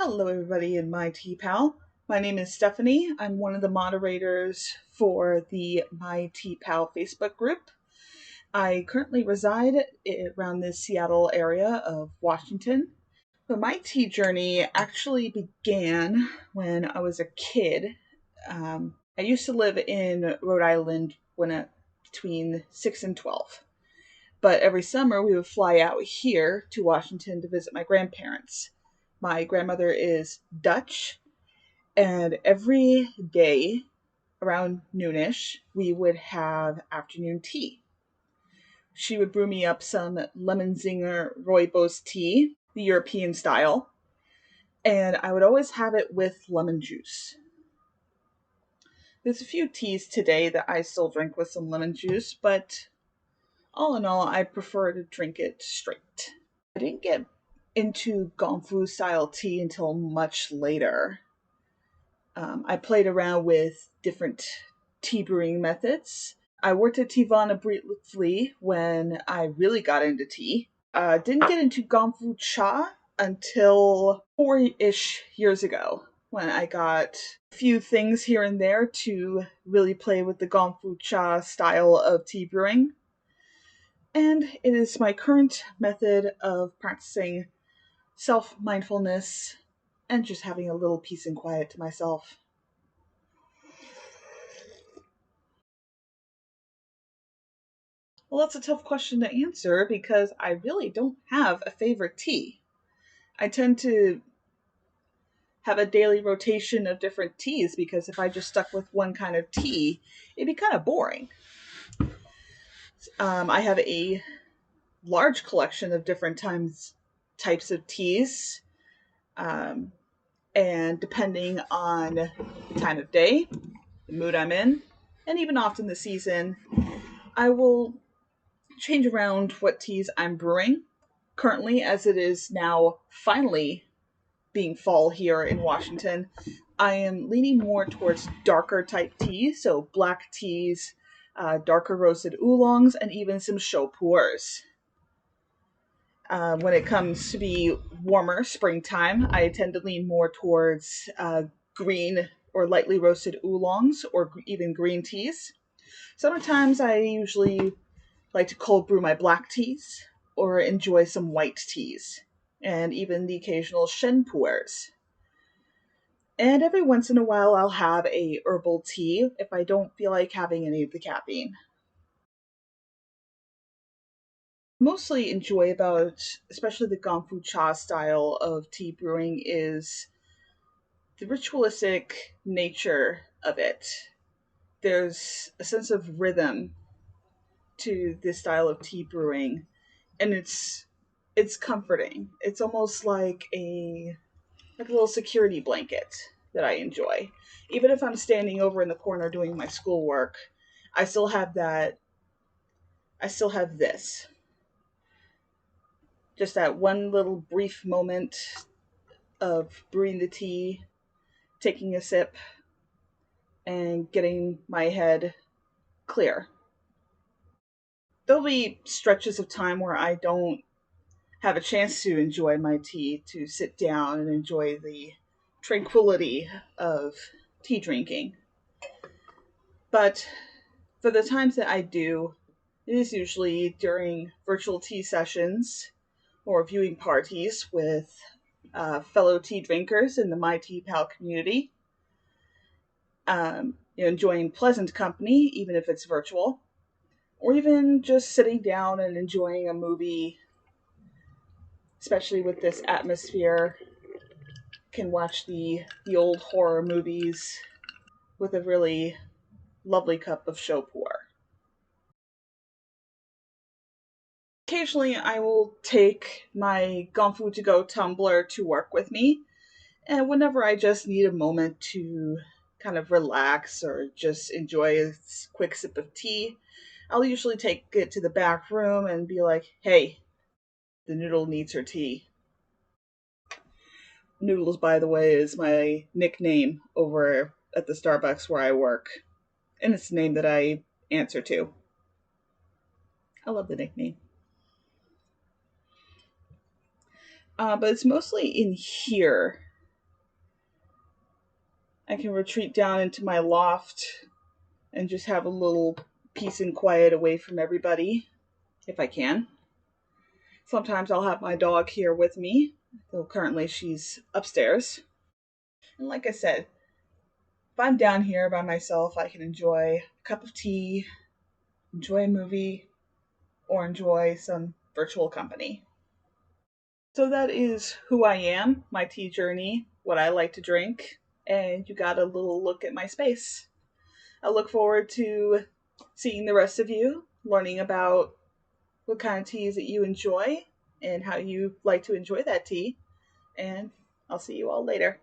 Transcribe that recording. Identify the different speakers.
Speaker 1: Hello, everybody in My Tea Pal. My name is Stephanie. I'm one of the moderators for the My Tea Pal Facebook group. I currently reside around the Seattle area of Washington. But my tea journey actually began when I was a kid. I used to live in Rhode Island between 6 and 12. But every summer we would fly out here to Washington to visit my grandparents. My grandmother is Dutch, and every day around noonish, we would have afternoon tea. She would brew me up some lemon zinger rooibos tea, the European style, and I would always have it with lemon juice. There's a few teas today that I still drink with some lemon juice, but all in all, I prefer to drink it straight. I didn't get into gong style tea until much later. I played around with different tea brewing methods. I worked at Teavana briefly when I really got into tea. Didn't get into gong cha until 4-ish years ago when I got a few things here and there to really play with the gong cha style of tea brewing. And it is my current method of practicing self-mindfulness and just having a little peace and quiet to myself. Well, that's a tough question to answer because I really don't have a favorite tea. I tend to have a daily rotation of different teas because if I just stuck with one kind of tea, it'd be kind of boring. I have a large collection of different types of teas, and depending on the time of day, the mood I'm in, and even often the season, I will change around what teas I'm brewing. Currently, as it is now finally being fall here in Washington, I am leaning more towards darker type teas, so black teas, darker roasted oolongs, and even some chaud pu'ers. When it comes to be warmer springtime, I tend to lean more towards green or lightly roasted oolongs or even green teas. Sometimes I usually like to cold brew my black teas or enjoy some white teas and even the occasional shen pu'ers. And every once in a while I'll have a herbal tea if I don't feel like having any of the caffeine. Mostly enjoy about, especially the gong cha style of tea brewing, is the ritualistic nature of it. There's a sense of rhythm to this style of tea brewing, and it's comforting. It's almost like a little security blanket that I enjoy. Even if I'm standing over in the corner doing my schoolwork, I still have that. I still have this. Just that one little brief moment of brewing the tea, taking a sip, and getting my head clear. There'll be stretches of time where I don't have a chance to enjoy my tea, to sit down and enjoy the tranquility of tea drinking. But for the times that I do, it is usually during virtual tea sessions or viewing parties with fellow tea drinkers in the My Tea Pal community. Enjoying pleasant company, even if it's virtual, or even just sitting down and enjoying a movie, especially with this atmosphere. Can watch the old horror movies with a really lovely cup of chaud pu'er. Occasionally, I will take my gong to go tumbler to work with me, and whenever I just need a moment to kind of relax or just enjoy a quick sip of tea, I'll usually take it to the back room and be like, hey, the noodle needs her tea. Noodles, by the way, is my nickname over at the Starbucks where I work, and it's the name that I answer to. I love the nickname. But it's mostly in here I can retreat down into my loft and just have a little peace and quiet away from everybody if I can. Sometimes I'll have my dog here with me, though currently she's upstairs. And like I said, if I'm down here by myself, I can enjoy a cup of tea, enjoy a movie, or enjoy some virtual company. So that is who I am, my tea journey, what I like to drink, and you got a little look at my space. I look forward to seeing the rest of you, learning about what kind of teas that you enjoy and how you like to enjoy that tea. And I'll see you all later.